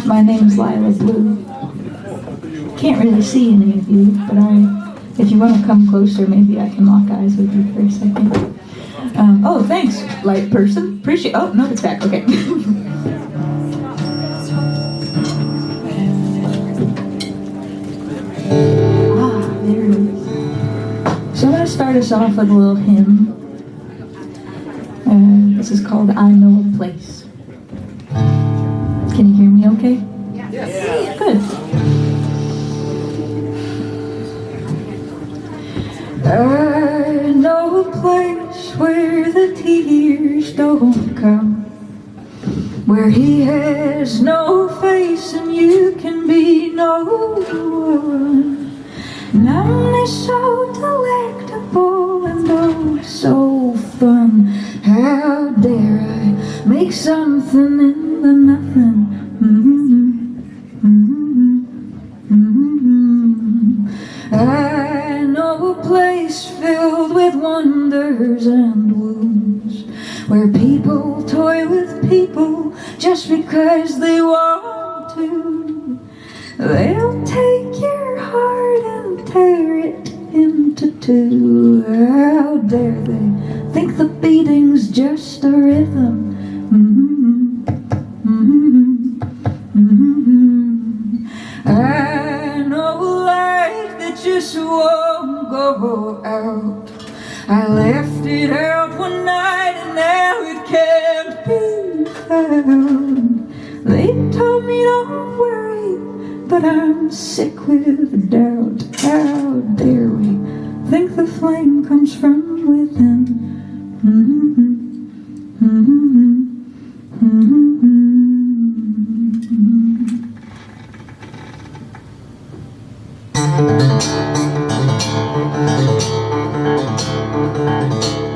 My name's Lila Blue. Can't really see any of you, but if you want to come closer, maybe I can lock eyes with you for a second. Oh, thanks, light person. Appreciate. Oh no, it's back. Okay. There it is. So I'm going to start us off with a little hymn. This is called I Know a Place. Can you hear me okay? Yes. Good. I know a place where the tears don't come, where he has no face and you can be no one. None is so delectable and oh so fun. How dare I make something in the nothing? I know a place filled with wonders and wounds, where people toy with people just because they want to. They'll take your heart and tear it into two. How dare they think the beating's just a rhythm? I know a light that just won't go out. I left it out one night and now it can't be found. They told me don't worry, but I'm sick with doubt. How dare we think the flame comes from within?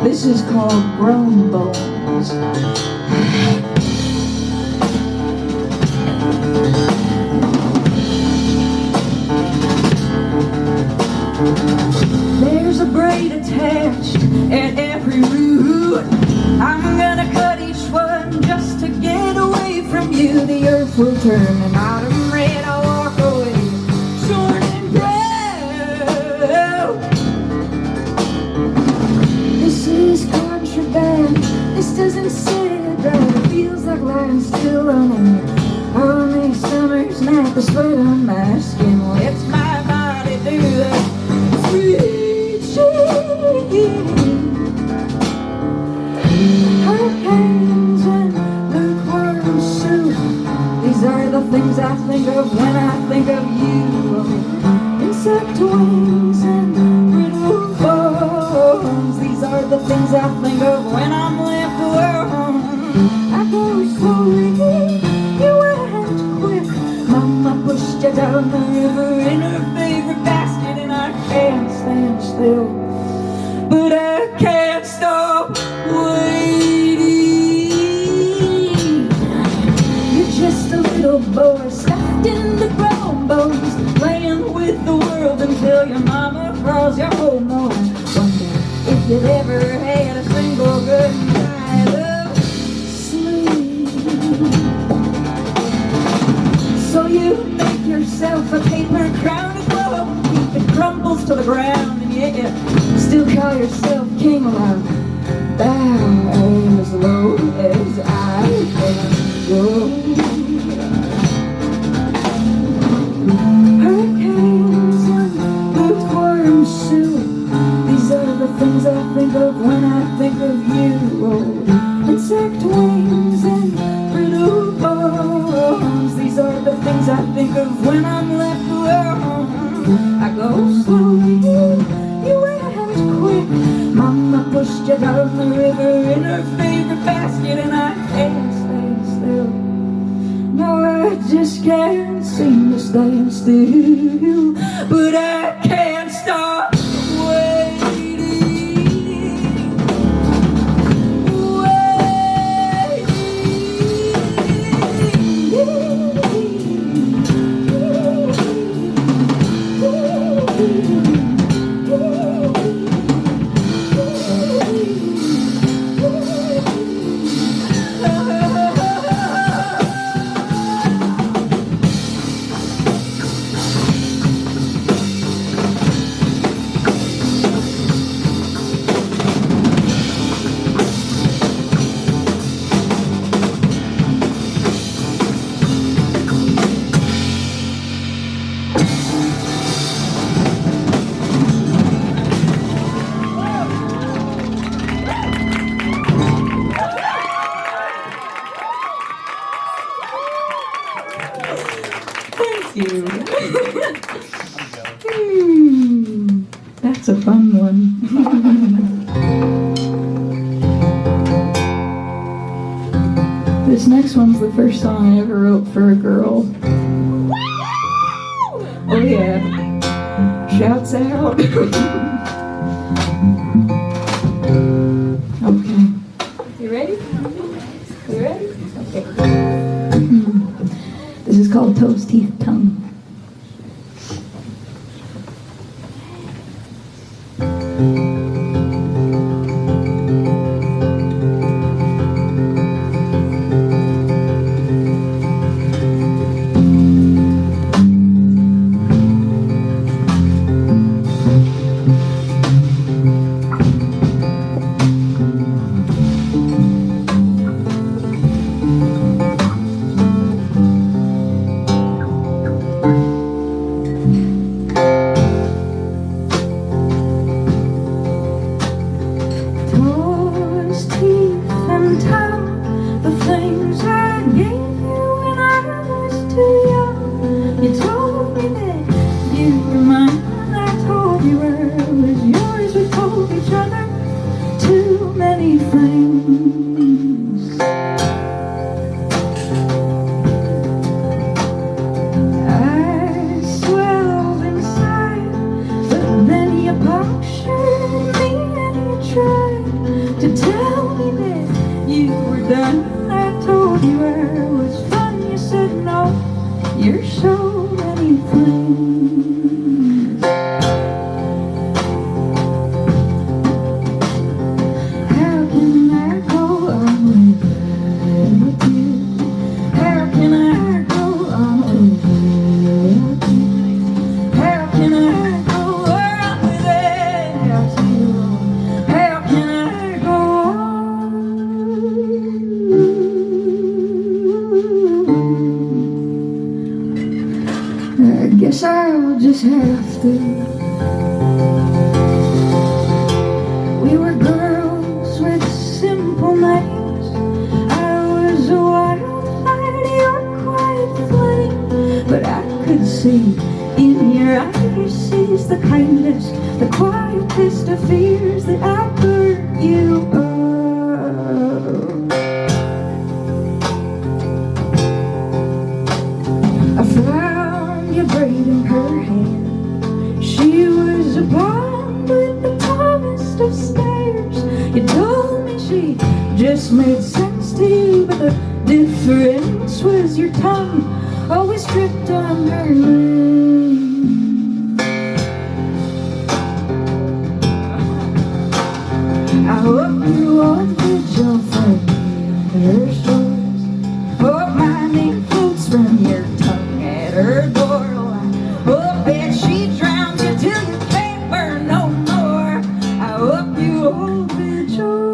This is called Grown Bones. There's a braid attached at every root. I'm gonna cut each one just to get away from you. The earth will turn and autumn red. I'll walk away, torn and brown. This is contraband. This doesn't sit right. It feels like lying still on it. On a summer's night, the sweat on my skin lets my body do that. Hurricanes and lukewarm soup. These are the things I think of when I think of you. Insect wings and brittle bones. These are the things I think of when I'm left alone. I go slowly, you went quick. Mama pushed you down the river in her favorite basket, and I can't stand still, but I can't stop waiting. You're just a little boy stuffed in the grown bones, playing with the world until your mama crawls your home more. Wonder if you've ever had a single good night of sleep. So you make yourself a paper crown of gold, it crumbles to the ground, and yet you still call yourself king. Around bow as low as I can go. Hurricanes and lukewarm soup. These are the things I think of when I think of you. Oh, insect wings and brittle bones. These are the things I think of when I'm left alone. I go slowly, you went quick. Mama pushed you down the river in her favorite basket, and I can't stay still. No, I just can't seem to stand still, but I can't stop waiting. This next one's the first song I ever wrote for a girl. Oh yeah. Shouts out. Okay. You ready? You ready? Okay. This is called Toes, Teeth, Tongue. You're so many things. How can I go on without you? How can I go on without you? How can I go on without you? How can I go on? I guess I'll just have to. We were girls with simple names. I was a wildfire, you're quiet flame. But I could see in your eyes sees the kindness, the quietest of fears that I burnt you up. I found you braiding her hair. She was a blonde with the promise of stairs. You told me she just made sense to you, but the difference was your tongue always dripped on her lips. I hope you won't put your foot in her shores. Hope my name floats from your tongue at her door. Hope that she drowns you till you can't burn no more. I hope you hold vigil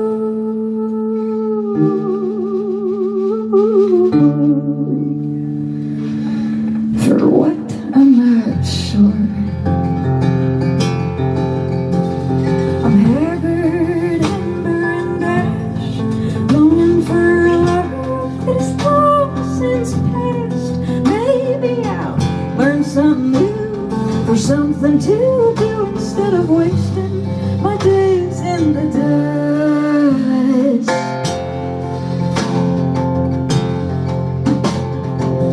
for what I'm not sure. I'm haggard, ember and ash, longing for a love that is long since past. Maybe I'll learn something new, or something to do instead of wasting my days in the dust.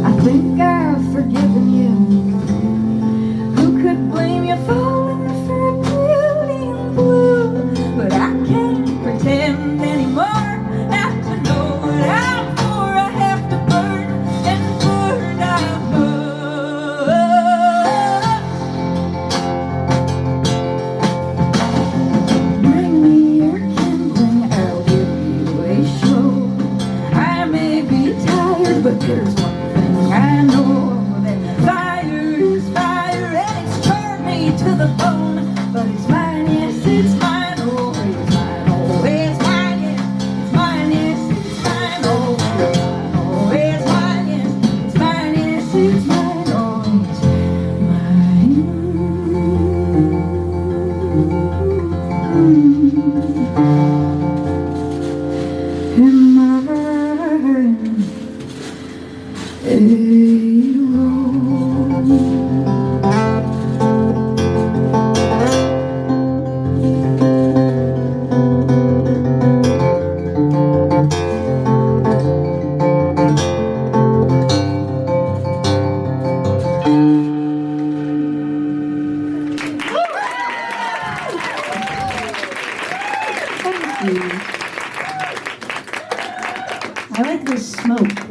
I think I've forgiven you. Who could blame you falling for a beauty in blue? But I can't pretend anymore not to know what I'm for. I have to burn and burn out. Bring me your you. I like this smoke.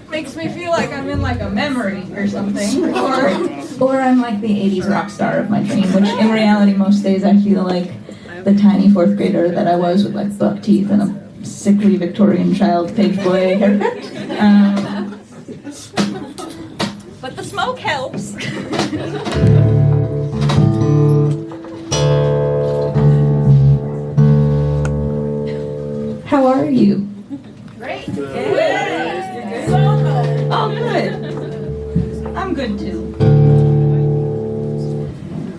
Makes me feel like I'm in like a memory or something. Or I'm like the 80s rock star of my dream, which in reality most days I feel like the tiny fourth grader that I was with like buck teeth and a sickly Victorian child page boy haircut. But the smoke helps. How are you? Great. Good. So good. Oh, good. I'm good too.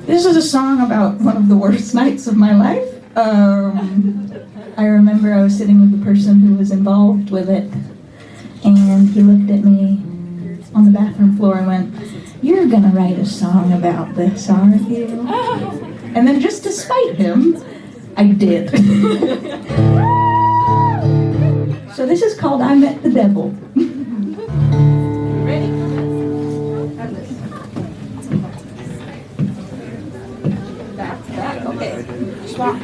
This is a song about one of the worst nights of my life. I remember I was sitting with the person who was involved with it, and he looked at me on the bathroom floor and went, "You're gonna write a song about this, aren't you?" And then just to spite him, I did. So this is called I Met the Devil. Ready? Back. Okay. Swap.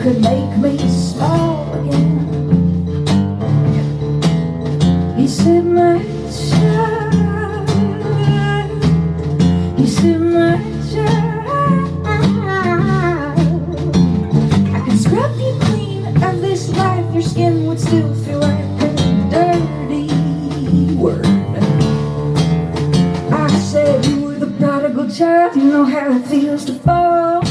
Could make me small again. He said, "My child," he said, "My child, I could scrub you clean of this life, your skin would still feel like a dirty word." I said, "You were the prodigal child, you know how it feels to fall.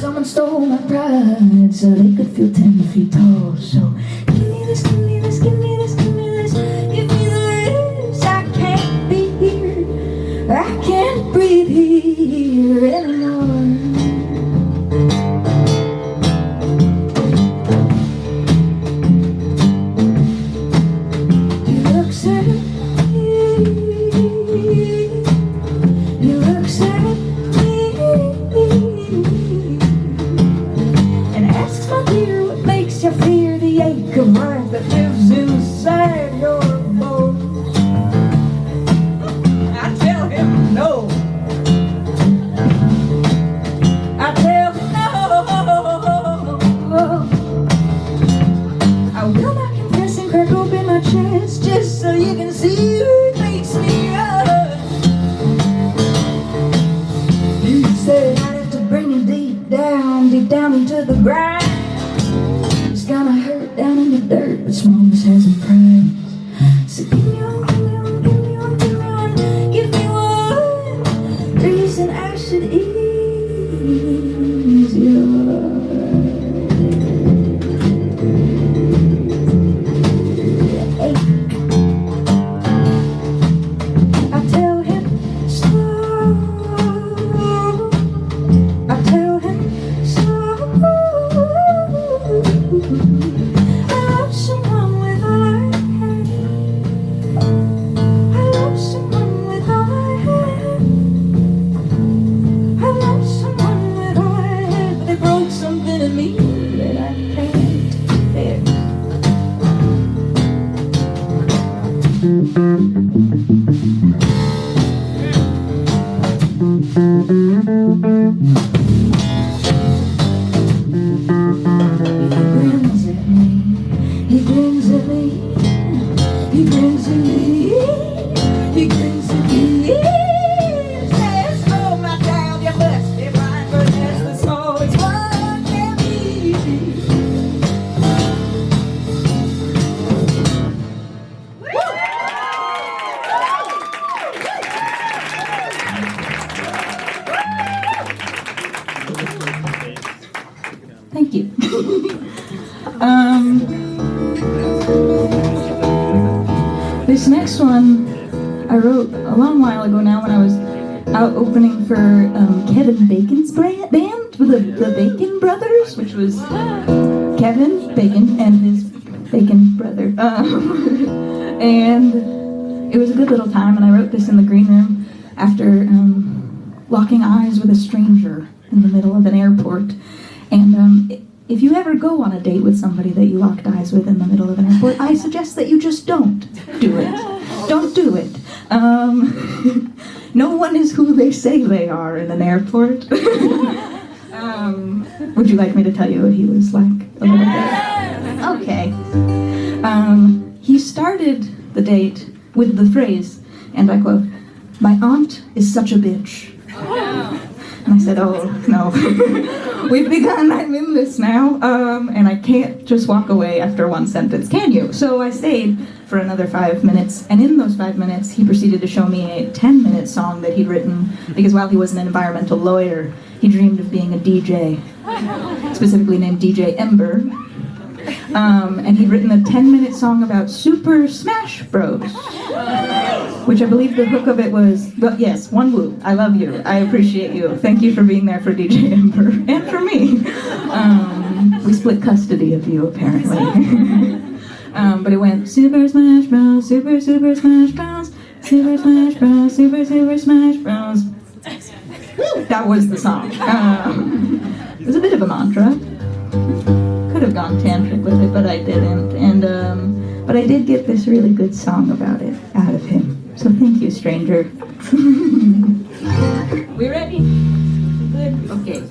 Someone stole my pride so they could feel 10 feet tall. So give me this, give me this, give me this, give me this, give me this. I can't be here, I can't breathe here anymore." He looks at me, he looks at me, what makes you fear the ache of life that lives inside your bones? I tell him no. I tell him no. I will not confess and crack open my chest just so you can see who makes me up. You said I'd have to bring you deep down into the ground. It's gonna hurt down in the dirt, but smallness has a price. So give me one, give me one, give me one, give me one, give me one reason I should ease your ache. I tell him slow, I tell him slow. I love someone with all I have. I love someone with all I have. I love someone with all I have. But they broke something in me that I can't fix. He grins at me, he grins at me, he grins at me, he says, "Oh my child, you must be blind, but that's the smallest one can be." Thank you. This next one I wrote a long while ago now when I was out opening for Kevin Bacon's band, the Bacon Brothers, which was Kevin Bacon and his Bacon brother. And it was a good little time, and I wrote this in the green room after locking eyes with a stranger in the middle of an airport. And if you ever go on a date with somebody that you locked eyes with in the middle of an airport, I suggest that you just don't do it. Don't do it. No one is who they say they are in an airport. Would you like me to tell you what he was like a little bit? Okay. He started the date with the phrase, and I quote, "My aunt is such a bitch." And I said, "Oh, no. We've begun, I'm in this now, and I can't just walk away after one sentence, can you?" So I stayed for another 5 minutes, and in those 5 minutes, he proceeded to show me a 10-minute song that he'd written, because while he was an environmental lawyer, he dreamed of being a DJ, specifically named DJ Ember. And he'd written a 10-minute song about Super Smash Bros, which I believe the hook of it was, well, yes, one woo, I love you, I appreciate you, thank you for being there for DJ Ember, and for me. We split custody of you, apparently. But it went, Super Smash Bros, Super Smash Bros, Super Smash Bros, Super Smash Bros. That was the song. It was a bit of a mantra. Could have gone tantric with it, but I didn't. And but I did get this really good song about it out of him. So thank you, stranger. We ready? Good. Okay.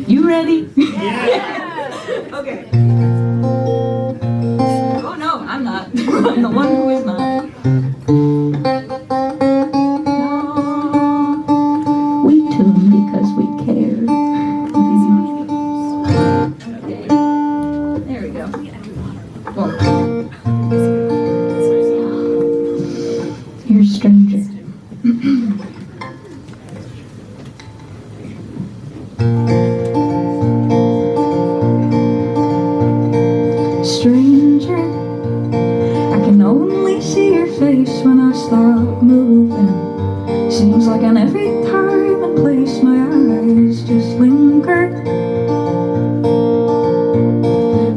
You ready? Yeah. Okay. Oh no, I'm not. I'm the one who is not. We tune because we care. Here's Stranger. Stranger, I can only see your face when I stop moving. Seems like in every time and place my eyes just linger.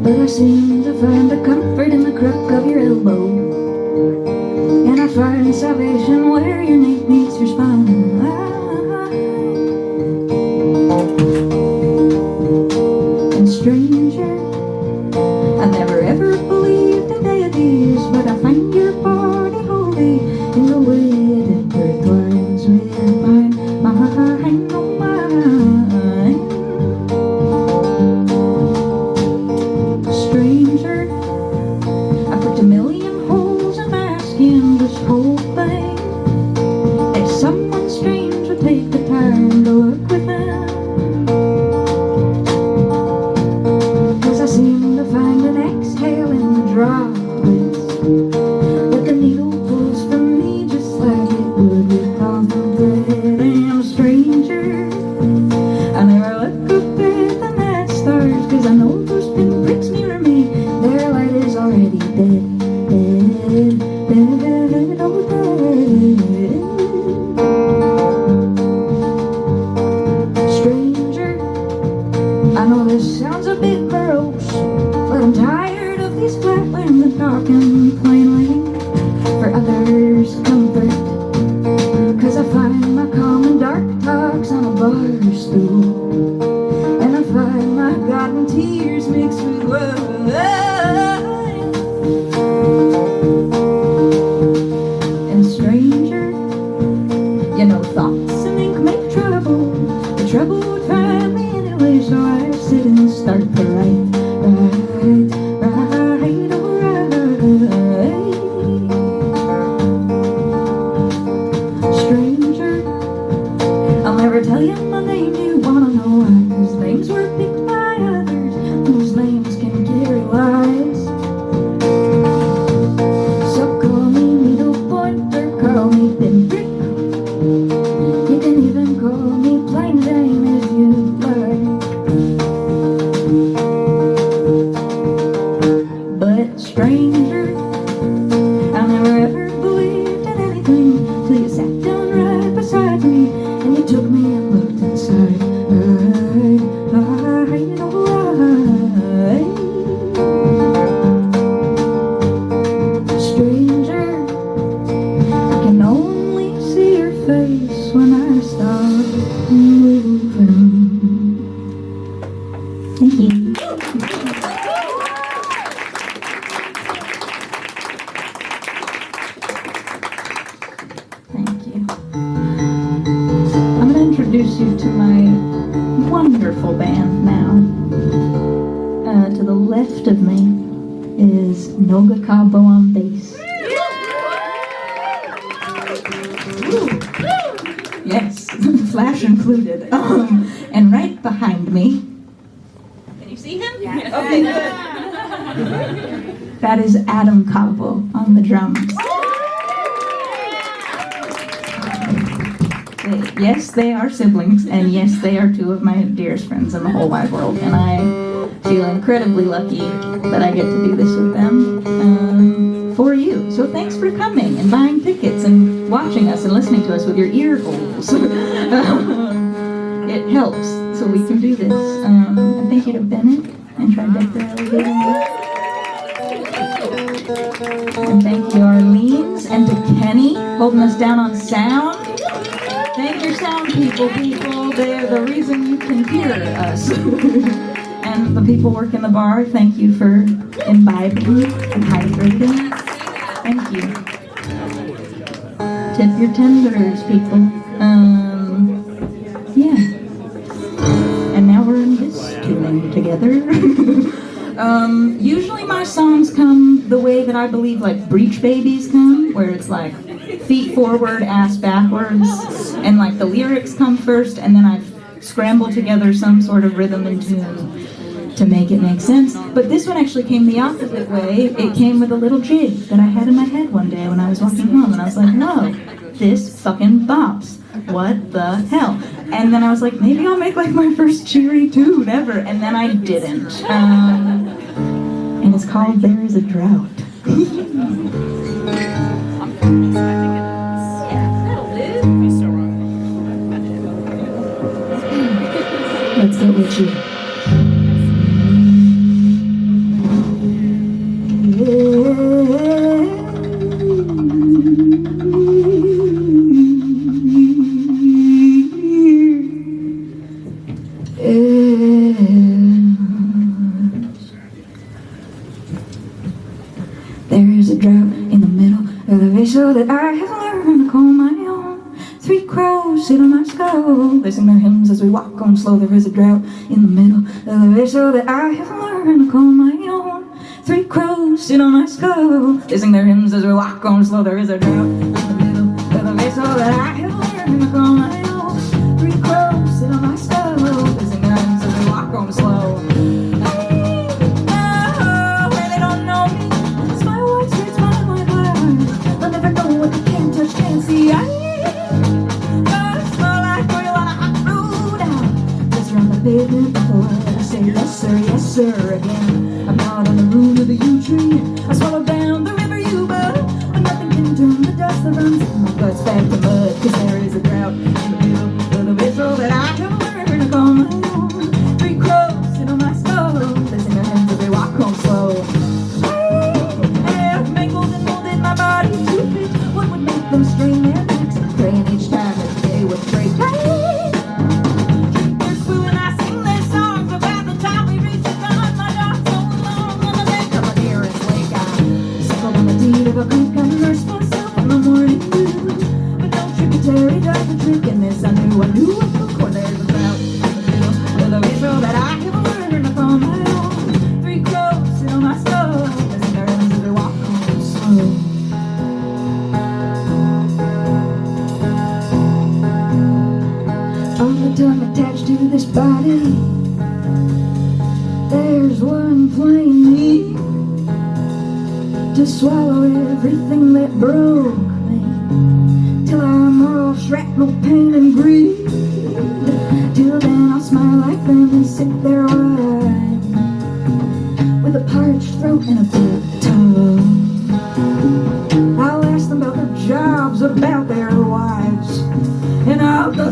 But I seem to find a comfort in the crook of your elbow, and I find salvation where your knee meets your spine. And stranger, I never ever believed in deities, but I find your body holy in the way it intertwines with mine, oh mine. Stranger, I put a million holes in my skin, just hoping that someone strange would take the time to look within. 'Cause I seem to find an exhale in the droplets, but the needle pulls from me just like it would with all the bread. And stranger, I never look up at the night stars, 'cause I know those pinpricks near me, their light is already dead. Dead, dead, oh dead. Stranger, I know this sounds a bit gross, but I'm tired of these flatlands and talking plainly for others' comfort. 'Cause I find my calm and dark talks on a bar stool, and I find my forgotten tears mixed with wine. And stranger, you know thoughts and ink make trouble. The trouble would find me anyway, so I sit and start to write. Stranger, I'll never tell you my name, you wanna know why? 'Cause names were picked by others, whose names can carry lies. So call me needlepoint or call me pinprick. You can even call me plain Jane if you like. But stranger, I never ever believed in anything till you sat down right beside me, and you took me and looked inside. Stranger, I can only see your face when I start moving. Thank you. Thank you. I'm going to introduce you to my wonderful band now. To the left of me is Noga Cabo on bass. Yes, flash included. And right behind me, Can you see him? Yes. Okay, good. that is Adam Cabo on the drums. Yes, they are siblings, and yes, they are two of my dearest friends in the whole wide world, and I feel incredibly lucky that I get to do this with them for you. So thanks for coming and buying tickets and watching us and listening to us with your ear holes. It helps so we can do this. And thank you to Bennett and Tribeca Elevator. And thank you Arlene and to Kenny holding us down on sound. Thank your sound people. They are the reason you can hear us. And the people working the bar, thank you for imbibing and hydrating. Thank you. Tip your tenders, people. Yeah. And now we're in this tuning together. Usually my songs come the way that I believe like Breach Babies come, where it's like feet forward, ass backwards, and like the lyrics come first, and then I scramble together some sort of rhythm and tune to make it make sense. But this one actually came the opposite way. It came with a little jig that I had in my head one day when I was walking home, and I was like, whoa, this fucking bops. What the hell? And then I was like, maybe I'll make like my first cheery tune ever, and then I didn't. And it's called There Is a Drought. Let's get with you. There is a drought in the middle of the vessel that I have learned to call my own. 3 crows sit on my skull, they sing their hymns as we walk on slow. There is a drought in the middle of the vessel that I have learned to call my own. 3 crows sit on my skull, they sing their hymns as we walk on slow. There is a drought in the middle of the vessel that I have learned to call my own. 3 crows sit on my skull, they sing their hymns as we walk on slow. Can't see, I smell like oil on a hot road out. Just around the pavement before I say yes sir again. I'm out on the root of the yew tree. I swallow down the river Yuba, but nothing can turn the dust that runs in my guts back to mud. Cause there is a drought in the middle of the vessel that I have learned to call my own. 3 crows sit on my skull, they sing their hymns as they walk home slow. I have mangled and molded my body to fit what would make them strain their backs and praying each time that they would break. Drink their swill and I sing their songs about the time we reached the dawn. My dog so long on the bank of a nearest lake. I suckled on the deed of a creek. I nursed myself in the morning dew. But no tributary does the trick in this. I knew of course there's a drought in the middle of the vessel that I have learned to call my own. 3 crows sit on my skull, they sing their hymns as they walk home slow. On the tongue attached to this body, there's one plain need to swallow everything that broke me, till I'm all shrapnel, pain and greed. Till then I'll smile like them and sit there wide, with a parched throat and a big tongue. I'll ask them about their jobs, about their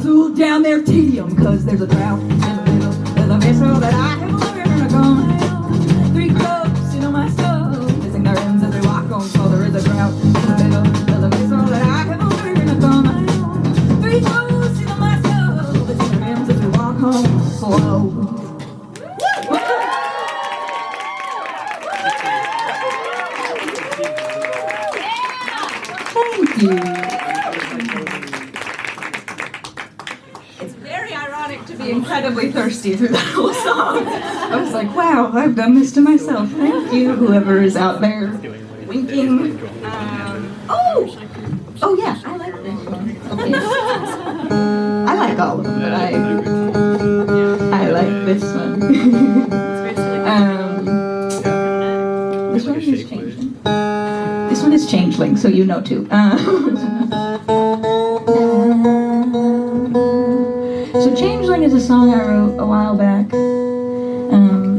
guzzle down their tedium, cause there's a drought in the middle of the vessel that I have learned to go my own. 3 cups into my soul, missing their ends as we walk on, so there is a drought in the middle of the vessel that I have learned to go my own. 3 cups into my soul, missing their ends as we walk home slow. Thank you. It's very ironic to be incredibly thirsty through that whole song. I was like, wow, I've done this to myself. Thank you, whoever is out there winking. Oh yeah, I like this one. Okay. I like all of them, but I like this one. This one is changing. This one is Changeling, so you know too. So Changeling is a song I wrote a while back.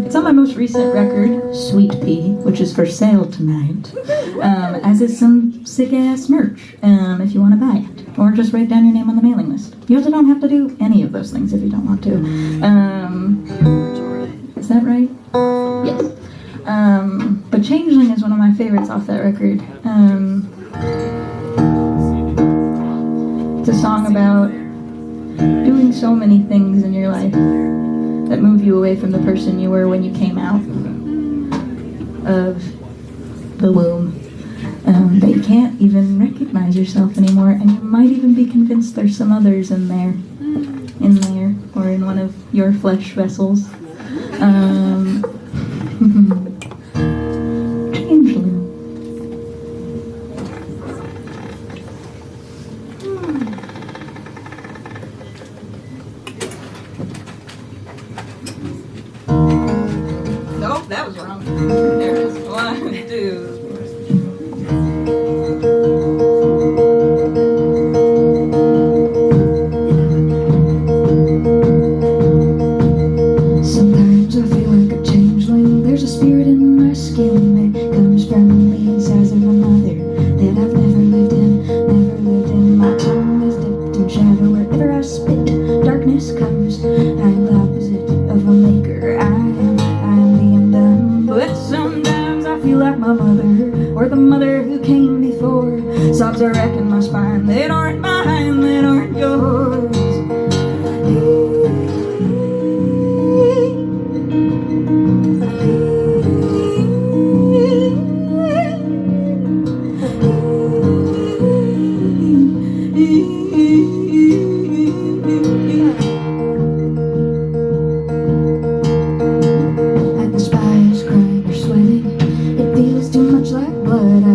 It's on my most recent record, Sweet Pea, which is for sale tonight. As is some sick-ass merch, if you want to buy it. Or just write down your name on the mailing list. You also don't have to do any of those things if you don't want to. Is that right? Yes. But Changeling is one of my favorites off that record. It's a song about doing so many things in your life that move you away from the person you were when you came out of the womb. That you can't even recognize yourself anymore, and you might even be convinced there's some others in there, or in one of your flesh vessels. Changeling. Nope, that was wrong. There it is. 1, 2. Sometimes I feel like a changeling. There's a spirit in my skin that comes from the insides of another that I've never lived in. My tongue is dipped in shadow wherever I spit. Darkness comes. I'm the opposite of a maker. I am the undone. But sometimes I feel like my mother, or the mother who came before. Sobs are wrecking my spine. They aren't mine, they aren't yours. And the spies crying or sweating. It feels too much like blood. I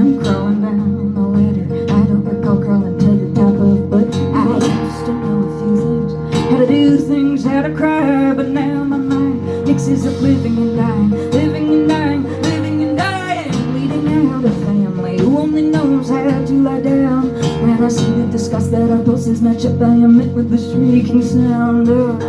am crawling down the ladder. I don't recall crawling to the top of, but I used to know a few things. How to do things, how to cry, but now my mind mixes up living and dying, living and dying, living and dying, leading out a family who only knows how to lie down. When I see the disgust that our pulses match up, I am met with the shrieking sound of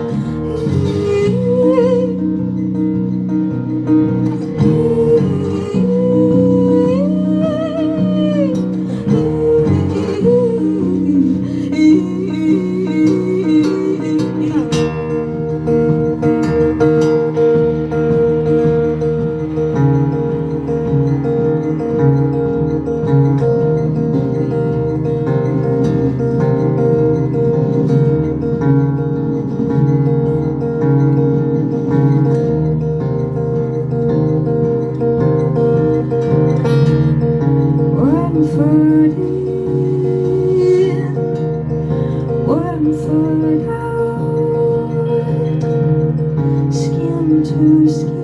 skin to skin,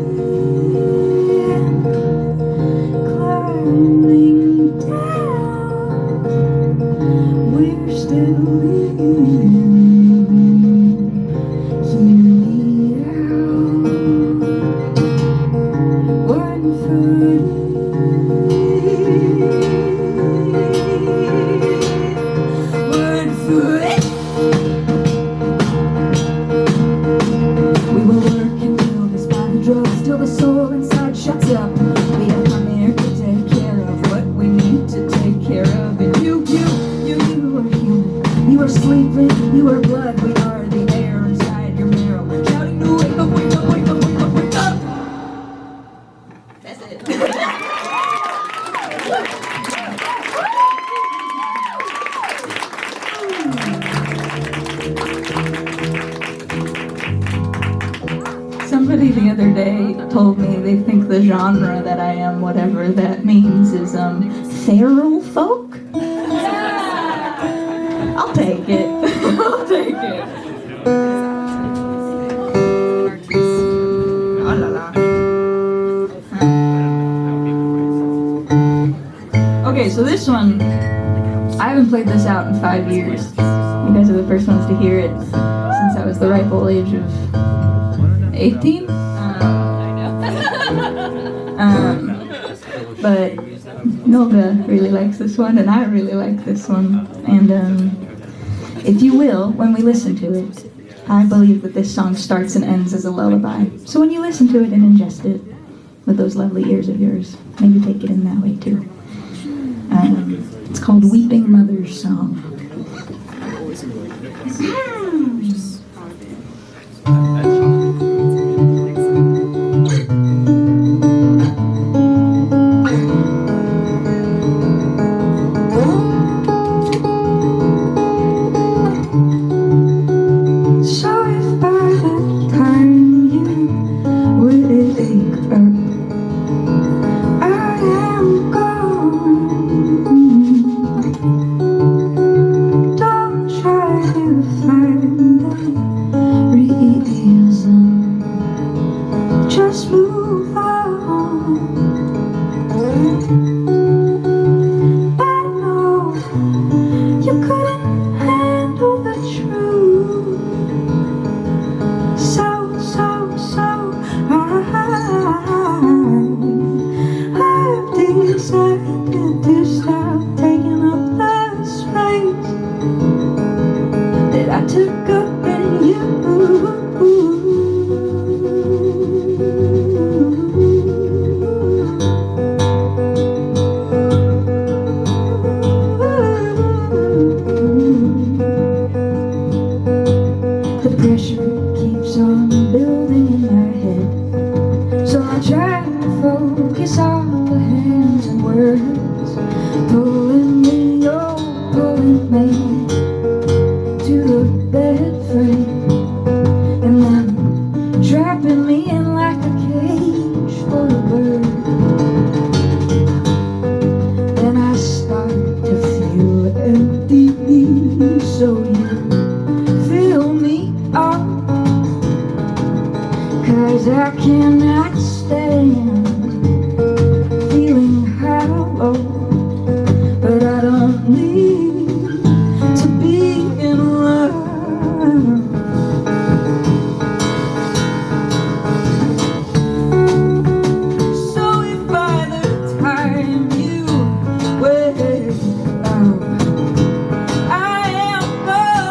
climbing down. We're still living. Hear me out. 1 foot. Till the soul inside shuts up. We have come here to take care of what we need to take care of. And you are human. You are sleeping, you are blood, we are the air inside your marrow. Shouting to wake up, wake up, wake up, wake up, wake up. That's it. Somebody the other day told me they think the genre that I am, whatever that means, is feral folk. I'll take it. I'll take it. Oh la la. Okay, so this one, I haven't played this out in 5 years. You guys are the first ones to hear it since I was the ripe old age of 18? But Nova really likes this one, and I really like this one. And if you will, when we listen to it, I believe that this song starts and ends as a lullaby. So when you listen to it and ingest it with those lovely ears of yours, maybe take it in that way too. It's called Weeping Mother's Song. Just move on. I know you couldn't handle the truth. So I've decided to stop taking up the space that I took up in you. Pressure keeps on building in my head, so I try to focus on the hands and words pulling me, oh, pulling me to the bed frame, and then trapping me in like a cage for a bird. Then I start to feel empty, so you fill me up, 'cause I cannot stand feeling hollow, but I don't need to be in love. So if by the time you wake up I am gone,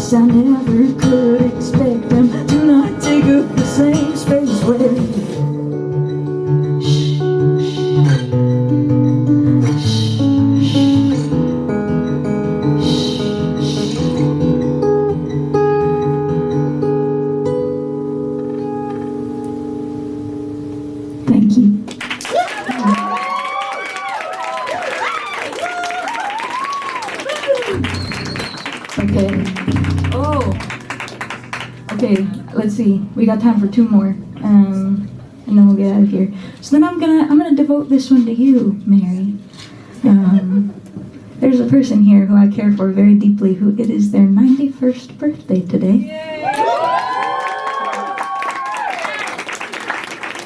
Guess I never could expect them to not take up the same space where Thank you. Okay. Oh. Okay, let's see. We got time for 2 more. And then we'll get out of here. So then I'm gonna devote this one to you, Mary. There's a person here who I care for very deeply, who it is their 91st birthday today.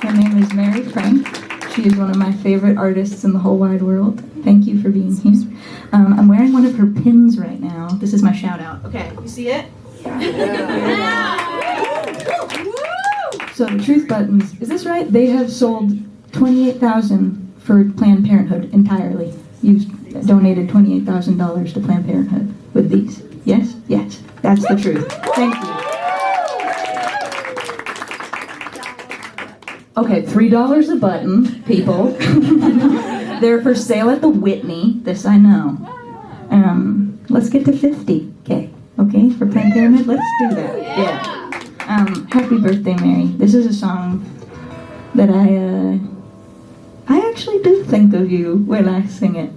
Her name is Mary Frank. She is one of my favorite artists in the whole wide world. Thank you for being here. I'm wearing one of her pins right now. This is my shout out. Okay, you see it? Yeah. So the Truth Buttons, is this right? They have sold 28,000 for Planned Parenthood entirely. You've donated $28,000 to Planned Parenthood with these. Yes? Yes. That's the truth. Thank you. Okay, $3 a button, people. They're for sale at the Whitney. This I know. Let's get to 50K. Okay, for Planned Parenthood. Let's do that. Yeah. Happy birthday, Mary. This is a song that I actually do think of you when I sing it.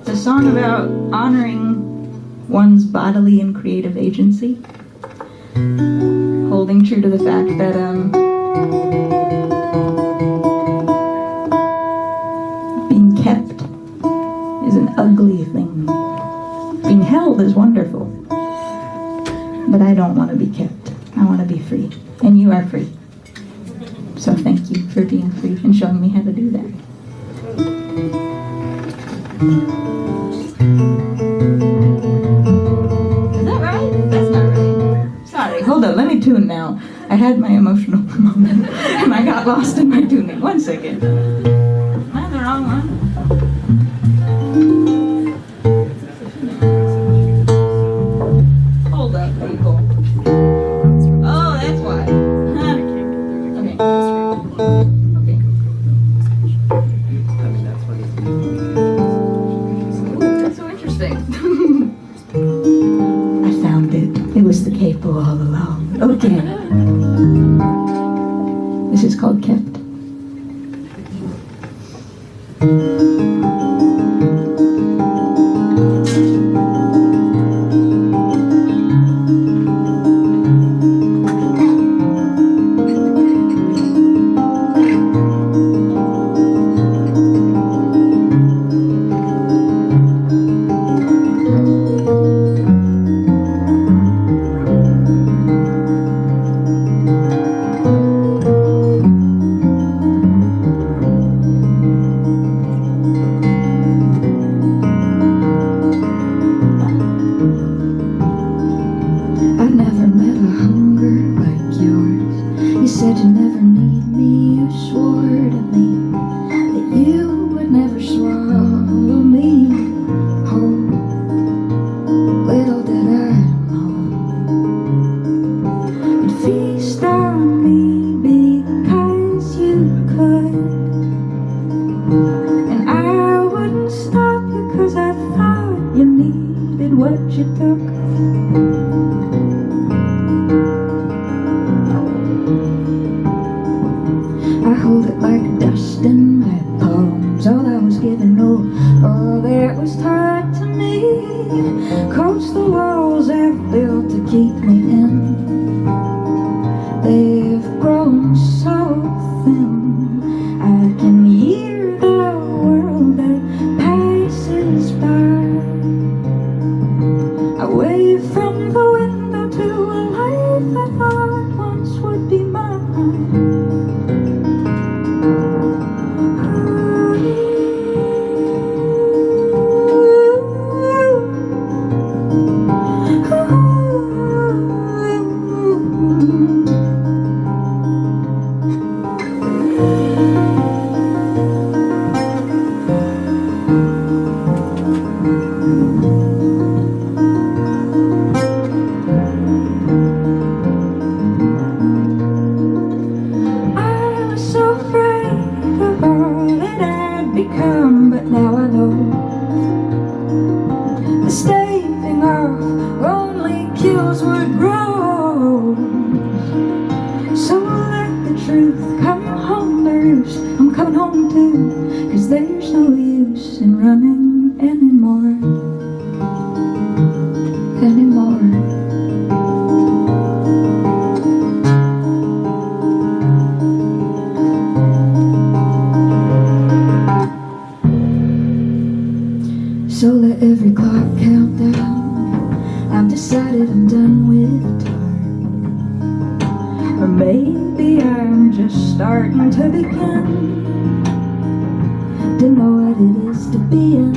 It's a song about honoring one's bodily and creative agency, holding true to the fact that being kept is an ugly thing. Being held is wonderful. But I don't want to be kept. I want to be free. And you are free. So thank you for being free and showing me how to do that. Is that right? That's not right. Sorry, hold on. Let me tune now. I had my emotional moment and I got lost in my tuning. 1 second. Am I the wrong one? Hold up, people. Oh, that's why. Huh. Okay. Okay. That's so interesting. I found it. It was the capo all along. Okay. This is called Kept. to, 'cause there's no use in running anymore. So let every clock count down. I've decided I'm done with time. Or maybe I'm just starting to begin to know what it is to be in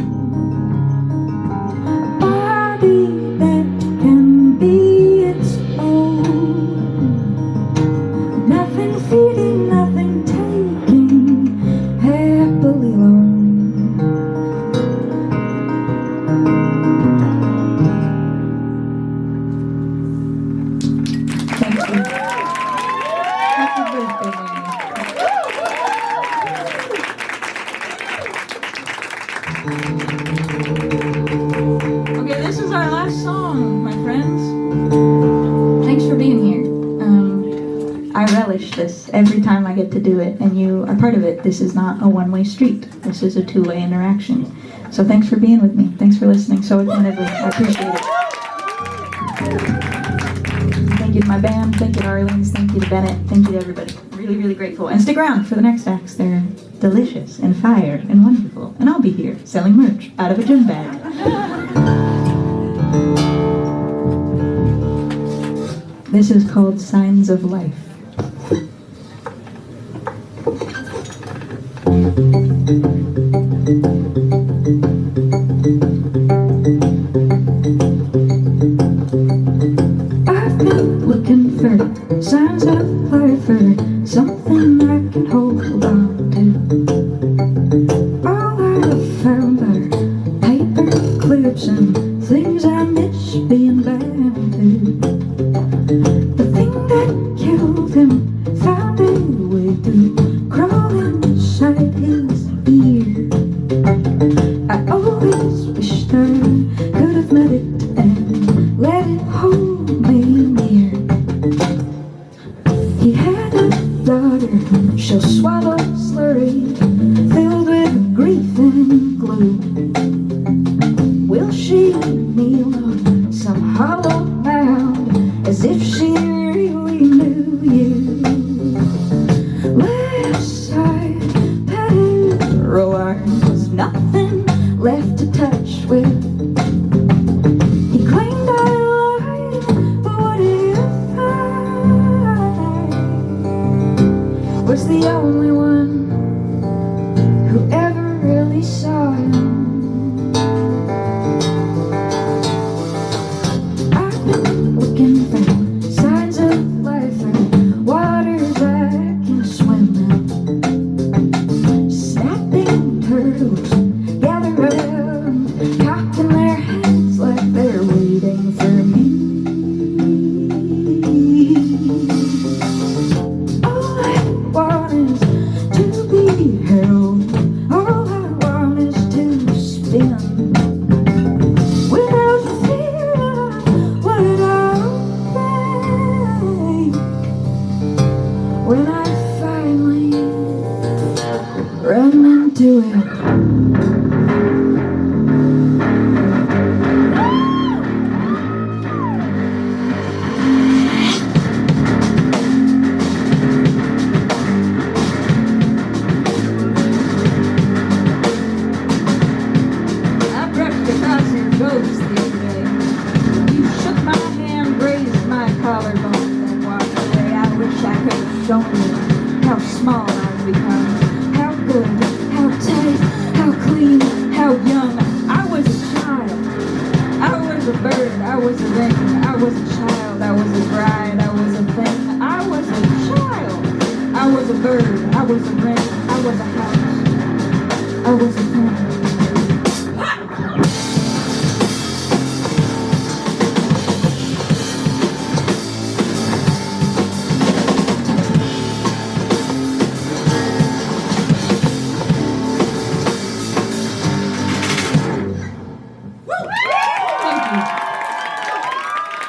a body that can be its own. Nothing feeding, nothing taking, happily alone. Thank you. Happy birthday, Mary. Okay, this is our last song, my friends. Thanks for being here. I relish this every time I get to do it, and you are part of it. This is not a one-way street. This is a two-way interaction. So thanks for being with me. Thanks for listening so attentively. I appreciate it. Thank you to my band. Thank you to Arlene. Thank you to Bennett. Thank you to everybody. Really, really grateful. And stick around for the next acts. They're delicious and fire and wonderful. And I'll be here selling merch out of a gym bag. This is called Signs of Life. I've been looking for signs of life, for something I can hold on to. All I've found are paper clips and things I miss being bound to. The thing that killed him found a way to crawl inside his ear. I always wished I could have met it and let it hold me near. He had a daughter, she'll swallow slurry, filled with grief and glue. Will she kneel on some hollow mound as if she really knew you? Left side pedal arms, nothing left to touch with. He claimed I lied, but what if I was the only one who ever really saw him? I've been looking for signs of life and waters I can swim in. Snapping turtles gather around, cocking their heads like they're waiting for me. All I want is to be held. All I want is to spin without fear of what I'll think when I finally run into it. I brushed across your ghost the other day. You shook my hand, grazed my collarbone, then walked away. I wish I could have shown you how small I've become, how good, how tight, how clean, how young. I was a child. I was a bird. I was a ring. I was a child. I was a bride. I was a thing. I was a child. I was a bird. I was a ring. I was a house. I was a thing.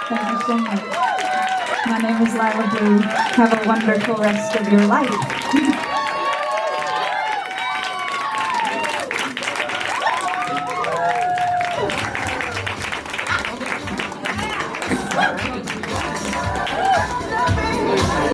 Thank you so much. My name is Lila. Have a wonderful rest of your life.